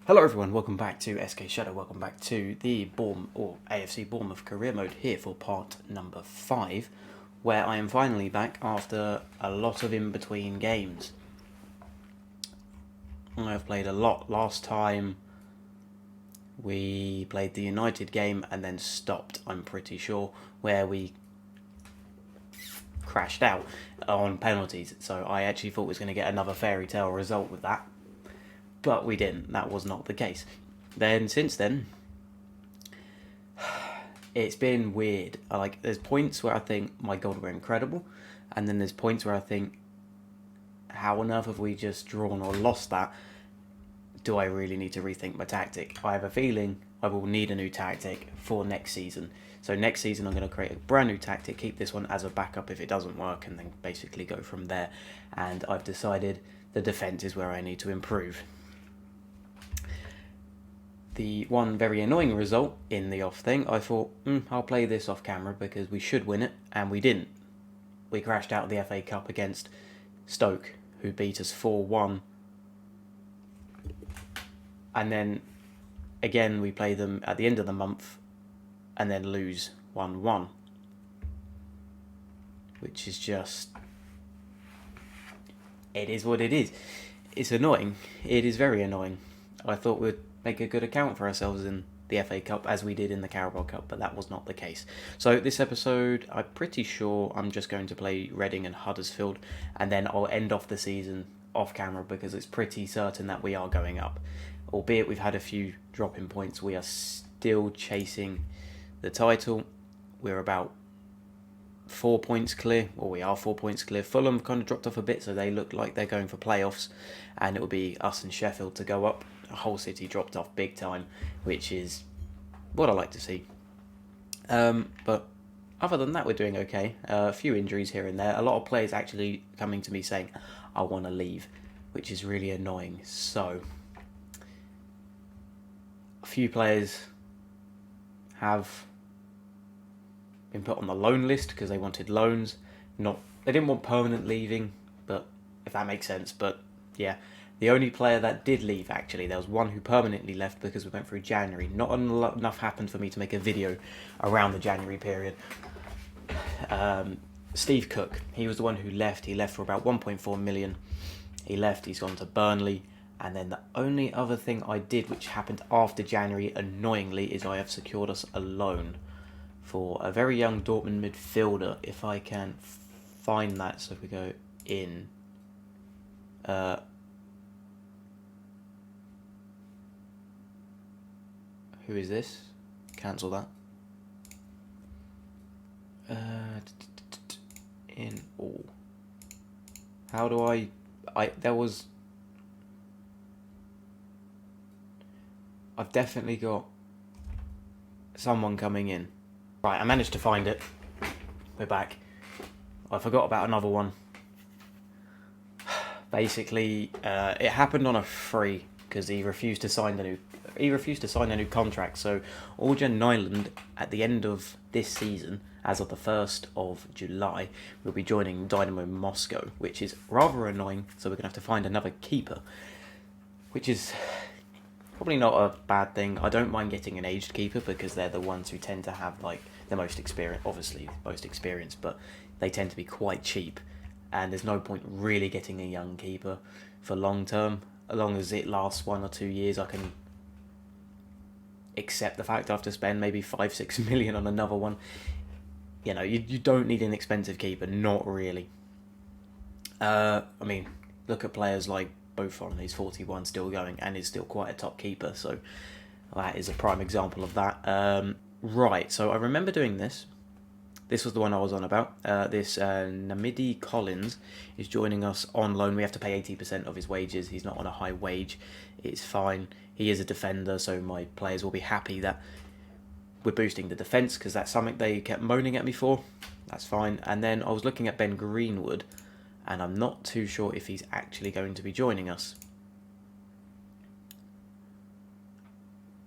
Hello everyone, welcome back to SkShadow, welcome back to the AFC Bournemouth career mode here for part number 5, where I am finally back after a lot of in-between games. I have played a lot. Last time we played the United game and then stopped, I'm pretty sure, where we crashed out on penalties, so I actually thought we was going to get another fairy tale result with that. But we didn't. That was not the case. Then, since then, it's been weird. There's points where I think, my God, we're incredible. And then there's points where I think, how on earth have we just drawn or lost that? Do I really need to rethink my tactic? I have a feeling I will need a new tactic for next season. So next season I'm going to create a brand new tactic, keep this one as a backup if it doesn't work, and then basically go from there. And I've decided the defence is where I need to improve. The one very annoying result in the off thing, I thought, I'll play this off camera because we should win it, and we didn't. We crashed out of the FA Cup against Stoke, who beat us 4-1. And then, again, we play them at the end of the month, and then lose 1-1. Which is just... it is what it is. It's annoying. It is very annoying. I thought we'd make a good account for ourselves in the FA Cup as we did in the Carabao Cup, but that was not the case. So this episode, I'm pretty sure I'm just going to play Reading and Huddersfield, and then I'll end off the season off camera because it's pretty certain that we are going up. Albeit we've had a few drop-in points, we are still chasing the title. We're about 4 points clear, or we are 4 points clear. Fulham kind of dropped off a bit, so they look like they're going for playoffs, and it will be us and Sheffield to go up. Whole City dropped off big time, which is what I like to see. But other than that, we're doing okay. A few injuries here and there. A lot of players actually coming to me saying, I want to leave, which is really annoying. So, a few players have been put on the loan list because they wanted loans. They didn't want permanent leaving, but if that makes sense. But yeah. The only player that did leave, actually, there was one who permanently left because we went through January. Not enough happened for me to make a video around the January period. Steve Cook, he was the one who left. He left for about 1.4 million. He left, he's gone to Burnley. And then the only other thing I did, which happened after January, annoyingly, is I have secured us a loan for a very young Dortmund midfielder. If I can find that, so if we go in... who is this? Cancel that. In all. How do I've definitely got someone coming in. Right, I managed to find it. We're back. I forgot about another one. Basically, it happened on a free because he refused to sign a new contract. So Orjan Nyland, at the end of this season, as of the 1st of July, will be joining Dynamo Moscow, which is rather annoying. So we're going to have to find another keeper, which is probably not a bad thing. I don't mind getting an aged keeper because they're the ones who tend to have the most experience, obviously most experienced, but they tend to be quite cheap. And there's no point really getting a young keeper for long term. As long as it lasts 1 or 2 years, I can accept the fact I have to spend maybe 5-6 million on another one. You know, you don't need an expensive keeper, not really. I mean, look at players like Buffon, he's 41, still going, and is still quite a top keeper, so that is a prime example of that. Right, so I remember doing this. This was the one I was on about. This Namidi Collins is joining us on loan. We have to pay 80% of his wages. He's not on a high wage. It's fine. He is a defender, so my players will be happy that we're boosting the defence because that's something they kept moaning at me for. That's fine. And then I was looking at Ben Greenwood, and I'm not too sure if he's actually going to be joining us.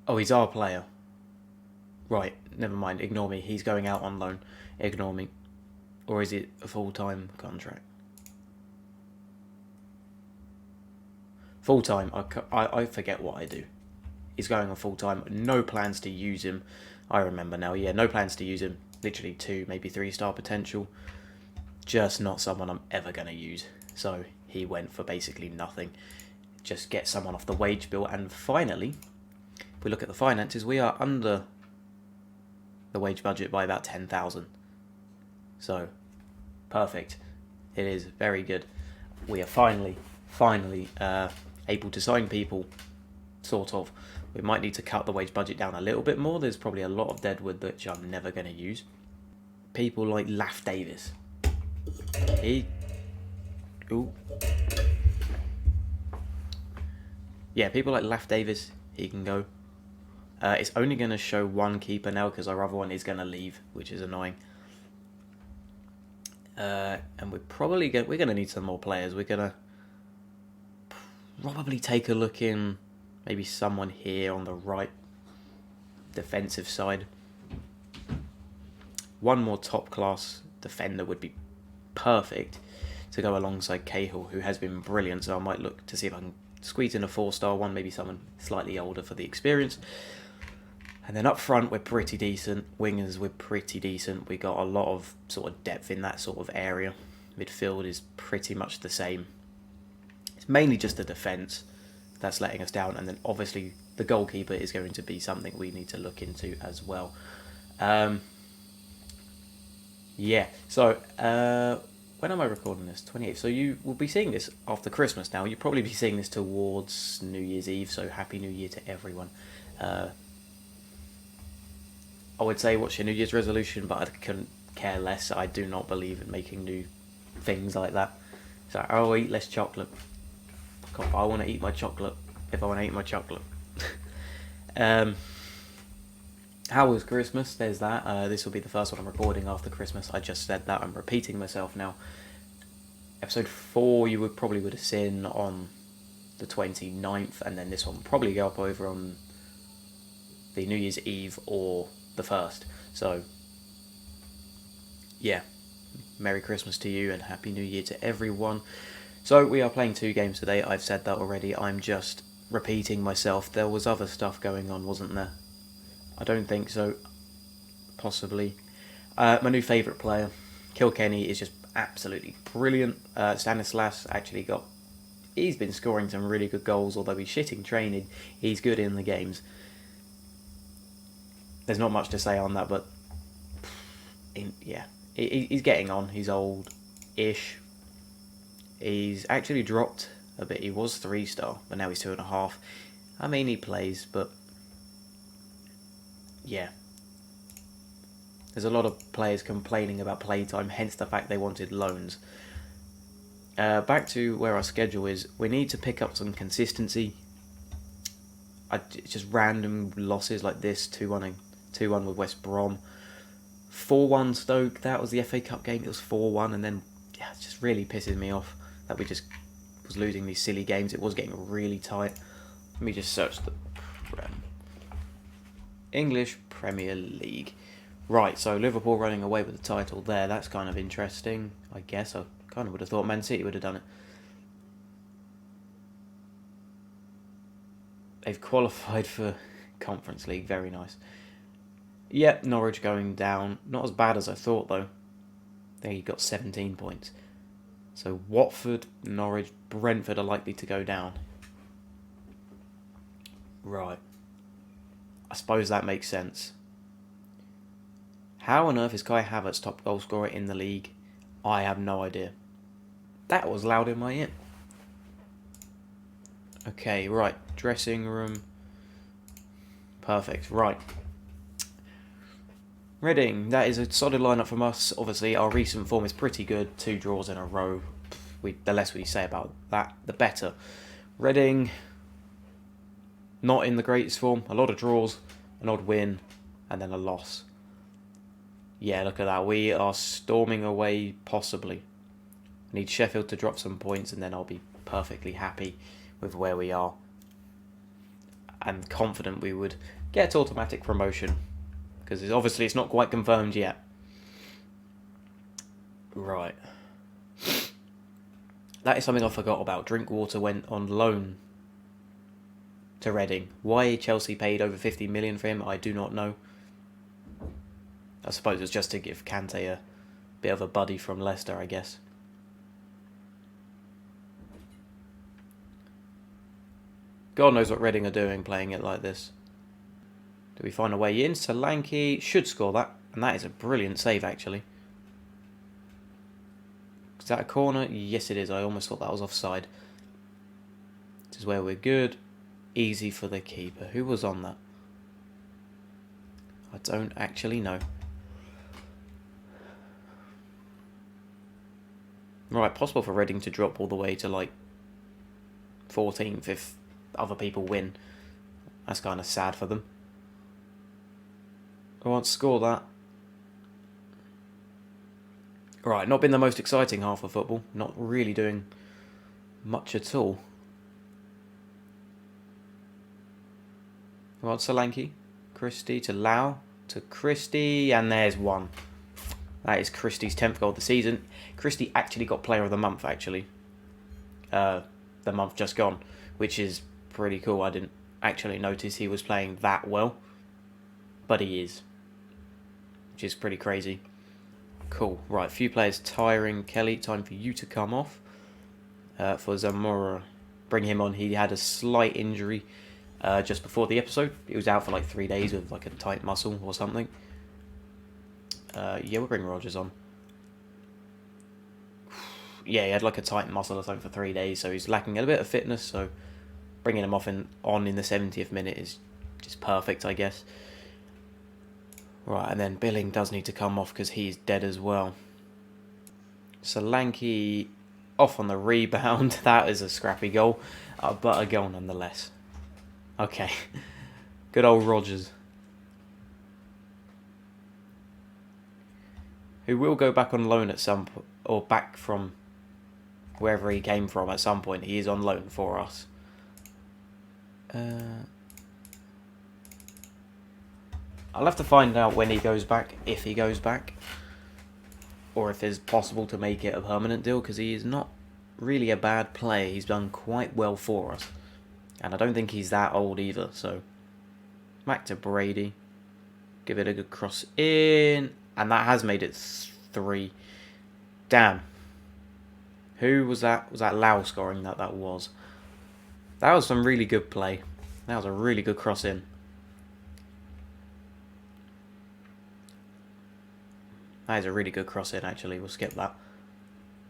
Oh, he's our player. Right, never mind. Ignore me. He's going out on loan. Ignore me. Or is it a full-time contract? Full-time. I forget what I do. is going on full time. No plans to use him. I remember now. Yeah, no plans to use him. Literally 2, maybe 3-star potential. Just not someone I'm ever going to use. So he went for basically nothing. Just get someone off the wage bill. And finally, if we look at the finances, we are under the wage budget by about 10,000. So, perfect. It is very good. We are finally able to sign people, sort of. We might need to cut the wage budget down a little bit more. There's probably a lot of deadwood which I'm never going to use. People like Laff Davis. Yeah, people like Laff Davis, he can go. It's only going to show one keeper now because our other one is going to leave, which is annoying. And we're going to need some more players. We're going to probably take a look in maybe someone here on the right defensive side. One more top class defender would be perfect to go alongside Cahill, who has been brilliant. So I might look to see if I can squeeze in a 4-star one, maybe someone slightly older for the experience. And then up front, we're pretty decent. Wingers, we're pretty decent. We got a lot of sort of depth in that sort of area. Midfield is pretty much the same. It's mainly just the defence that's letting us down. And then obviously the goalkeeper is going to be something we need to look into as well. Yeah, so when am I recording this? 28th. So you will be seeing this after Christmas now. You'll probably be seeing this towards New Year's Eve. So Happy New Year to everyone. I would say what's your New Year's resolution, but I couldn't care less. I do not believe in making new things like that. So I'll eat less chocolate. I want to eat my chocolate if I want to eat my chocolate. How was Christmas? There's that. This will be the first one I'm recording after Christmas. I just said that. I'm repeating myself now. Episode 4 you would have seen on the 29th, and then this one will probably go up over on the New Year's Eve or the 1st. So yeah, Merry Christmas to you and Happy New Year to everyone. So we are playing 2 games today. I've said that already. I'm just repeating myself. There was other stuff going on, wasn't there? I don't think so. Possibly. My new favourite player, Kilkenny, is just absolutely brilliant. Stanislas actually he's been scoring some really good goals, although he's shitting training. He's good in the games. There's not much to say on that, but yeah, he's getting on. He's old-ish. He's actually dropped a bit. He was 3-star, but now he's 2.5. I mean, he plays, but yeah. There's a lot of players complaining about playtime, hence the fact they wanted loans. Back to where our schedule is. We need to pick up some consistency. Just random losses like this, 2-1 with West Brom. 4-1 Stoke, that was the FA Cup game. It was 4-1, and then yeah, it just really pisses me off that we just was losing these silly games. It was getting really tight. Let me just search the English Premier League. Right, so Liverpool running away with the title there. That's kind of interesting, I guess. I kind of would have thought Man City would have done it. They've qualified for Conference League. Very nice. Yep, Norwich going down. Not as bad as I thought, though. They got 17 points. So Watford, Norwich, Brentford are likely to go down. Right. I suppose that makes sense. How on earth is Kai Havertz top goal scorer in the league? I have no idea. That was loud in my ear. Okay, right. Dressing room. Perfect. Right. Reading. That is a solid lineup from us. Obviously, our recent form is pretty good. 2 draws in a row. The less we say about that, the better. Reading. Not in the greatest form. A lot of draws. An odd win. And then a loss. Yeah, look at that. We are storming away, possibly. I need Sheffield to drop some points, and then I'll be perfectly happy with where we are. I'm confident we would get automatic promotion, because obviously it's not quite confirmed yet. Right. That is something I forgot about. Drinkwater went on loan to Reading. Why Chelsea paid over 50 million for him, I do not know. I suppose it's just to give Kante a bit of a buddy from Leicester, I guess. God knows what Reading are doing playing it like this. Do we find a way in? Solanke should score that. And that is a brilliant save, actually. Is that a corner? Yes, it is. I almost thought that was offside. This is where we're good. Easy for the keeper. Who was on that? I don't actually know. Right, possible for Reading to drop all the way to like 14th if other people win. That's kind of sad for them. I won't score that. Right, not been the most exciting half of football. Not really doing much at all. Right, Solanke. Christie to Lau. To Christie. And there's one. That is Christie's 10th goal of the season. Christie actually got Player of the Month, actually. The month just gone. Which is pretty cool. I didn't actually notice he was playing that well. But he is. Which is pretty crazy. Cool. Right, few players tiring. Kelly, time for you to come off. For Zamora. Bring him on. He had a slight injury just before the episode. He was out for like 3 days with like a tight muscle or something. Yeah, we'll bring Rogers on. Yeah, he had like a tight muscle or something for 3 days, so he's lacking a bit of fitness, so bringing him off on in the 70th minute is just perfect, I guess. Right, and then Billing does need to come off because he's dead as well. Solanke off on the rebound. That is a scrappy goal, but a goal nonetheless. Okay, good old Rogers. Who will go back on loan at some point, or back from wherever he came from at some point. He is on loan for us. I'll have to find out when he goes back, if he goes back, or if it's possible to make it a permanent deal, because he is not really a bad player. He's done quite well for us, and I don't think he's that old either. So back to Brady, give it a good cross in. And that has made it 3. Damn. Who was that? Was that Lau scoring that? That was. That was some really good play. That was a really good cross in. That is a really good cross in, actually. We'll skip that.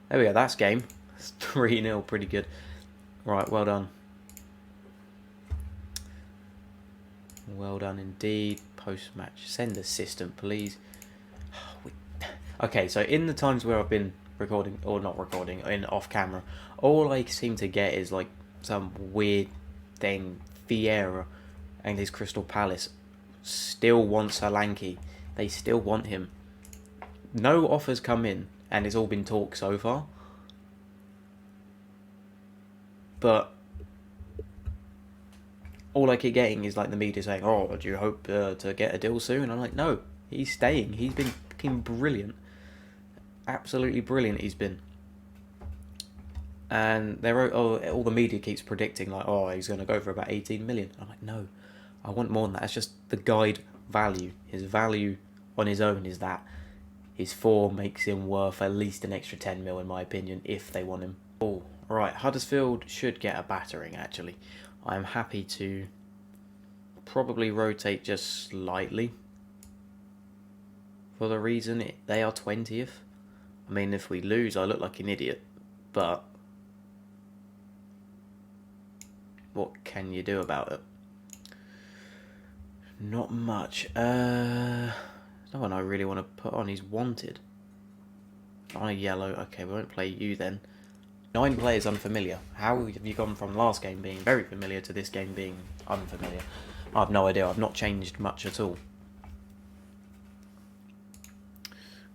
There we go. That's game. It's 3-0. Pretty good. Right, well done. Well done indeed. Post-match. Send assistant, please. Okay, so in the times where I've been recording, or not recording, in off camera, all I seem to get is like some weird thing. Vieira and his Crystal Palace still want Solanke. They still want him. No offers come in, and it's all been talk so far. But all I keep getting is like the media saying, "Oh, do you hope to get a deal soon?" And I'm like, "No, he's staying. He's been fucking brilliant." Absolutely brilliant he's been. And all the media keeps predicting like, oh, he's going to go for about 18 million. I'm like, no, I want more than that. That's just the guide value. His value on his own is that. His form makes him worth at least an extra 10 mil in my opinion, if they want him. Oh, right, Huddersfield should get a battering actually. I'm happy to probably rotate just slightly. For the reason they are 20th. I mean, if we lose, I look like an idiot. But what can you do about it? Not much. There's no one I really want to put on. He's wanted. On a yellow. Okay, we won't play you then. 9 players unfamiliar. How have you gone from last game being very familiar to this game being unfamiliar? I have no idea. I've not changed much at all.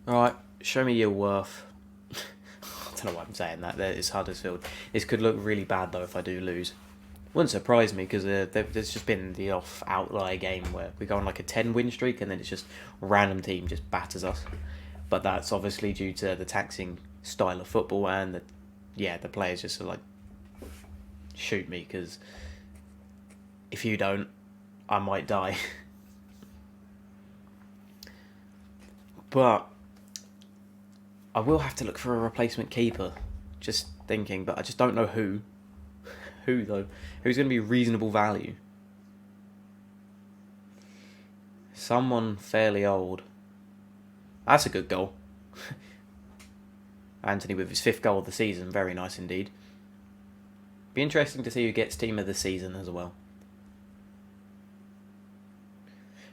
Alright, show me your worth. I don't know why I'm saying that. It's Huddersfield. This could look really bad though if I do lose. Wouldn't surprise me because there's just been the off outlier game where we go on like a 10-win streak and then it's just a random team just batters us. But that's obviously due to the taxing style of football and the players just like shoot me because If you don't, I might die. But I will have to look for a replacement keeper. Just thinking, but I just don't know who. Who though? Who's going to be reasonable value? Someone fairly old. That's a good goal. Anthony with his 5th goal of the season. Very nice indeed. Be interesting to see who gets team of the season as well.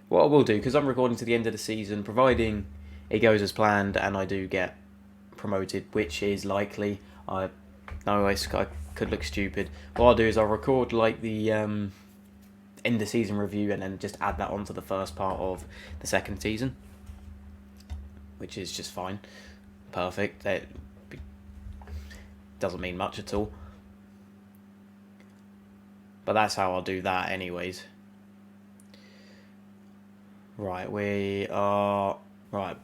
What I will do, because I'm recording to the end of the season, providing it goes as planned and I do get promoted, which is likely. I could look stupid. What I'll do is I'll record like the end of season review and then just add that onto the first part of the second season, which is just fine. Perfect. That doesn't mean much at all, but that's how I'll do that anyways. Right, we are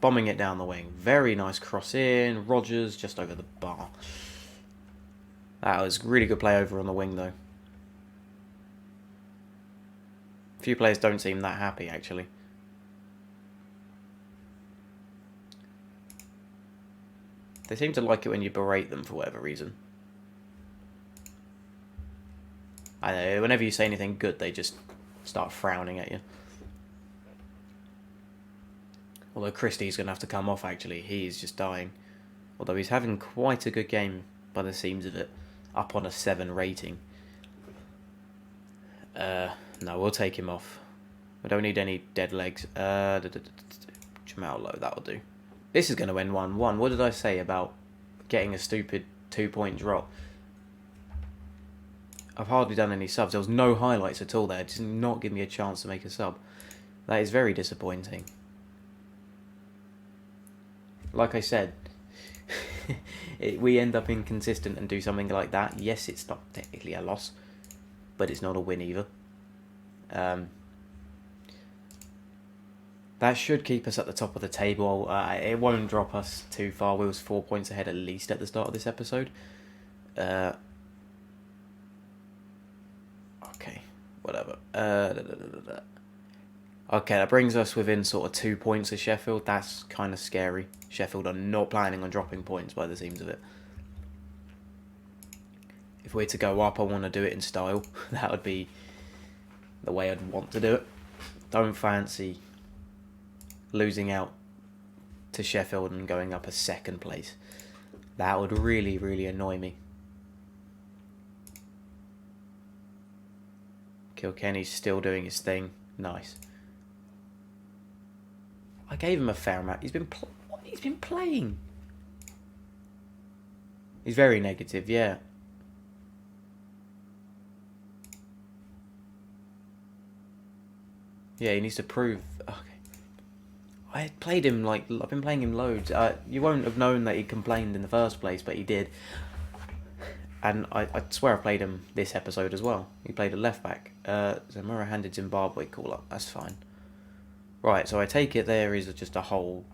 bombing it down the wing. Very nice cross in. Rogers just over the bar. That was really good play over on the wing though. Few players don't seem that happy actually. They seem to like it when you berate them for whatever reason. I know, whenever you say anything good, they just start frowning at you. Although Christie's going to have to come off actually. He is just dying. Although he's having quite a good game by the seams of it. Up on a 7 rating. No, we'll take him off. We don't need any dead legs. Jamal Lowe, that'll do. This is going to end 1-1. What did I say about getting a stupid 2-point drop? I've hardly done any subs. There was no highlights at all there. It did not give me a chance to make a sub. That is very disappointing. Like I said, we end up inconsistent and do something like that. Yes, it's not technically a loss, but it's not a win either. That should keep us at the top of the table. It won't drop us too far. We was 4 points ahead at least at the start of this episode. Okay, whatever. Okay, that brings us within sort of 2 points of Sheffield. That's kind of scary. Sheffield are not planning on dropping points by the seams of it. If we're to go up, I want to do it in style. That would be the way I'd want to do it. Don't fancy losing out to Sheffield and going up a 2nd place. That would really, really annoy me. Kilkenny's still doing his thing. Nice. I gave him a fair amount. He's been playing. He's very negative, yeah. Yeah, he needs to prove. Okay. I played him like I've been playing him loads. You won't have known that he complained in the first place, but he did. And I swear I played him this episode as well. He played a left back. Zamora-handed Zimbabwe call up. That's fine. Right, so I take it there is just a whole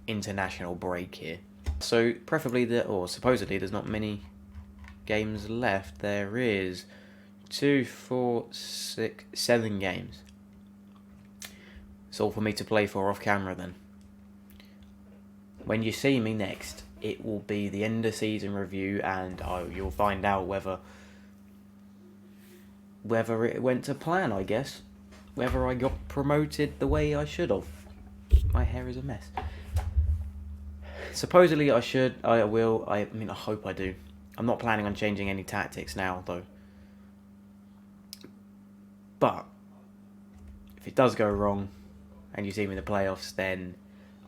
international break here. So preferably or supposedly there's not many games left. There is 2, 4, 6, 7 games. It's all for me to play for off camera then. When you see me next, it will be the end of season review, and you'll find out whether it went to plan, I guess. Whether I got promoted the way I should have. My hair is a mess. Supposedly I should, I will, I mean I hope I do. I'm not planning on changing any tactics now though. But if it does go wrong and you see me in the playoffs, then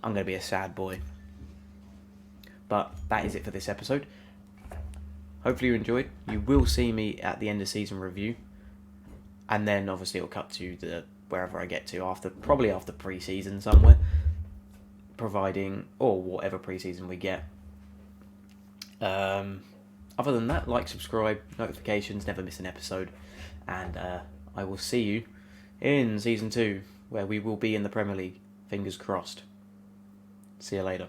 I'm going to be a sad boy. But that is it for this episode. Hopefully you enjoyed. You will see me at the end of season review. And then obviously it'll cut to wherever I get to probably after pre-season somewhere. Providing, or whatever pre-season we get. Other than that, like, subscribe, notifications, never miss an episode. And I will see you in Season 2, where we will be in the Premier League. Fingers crossed. See you later.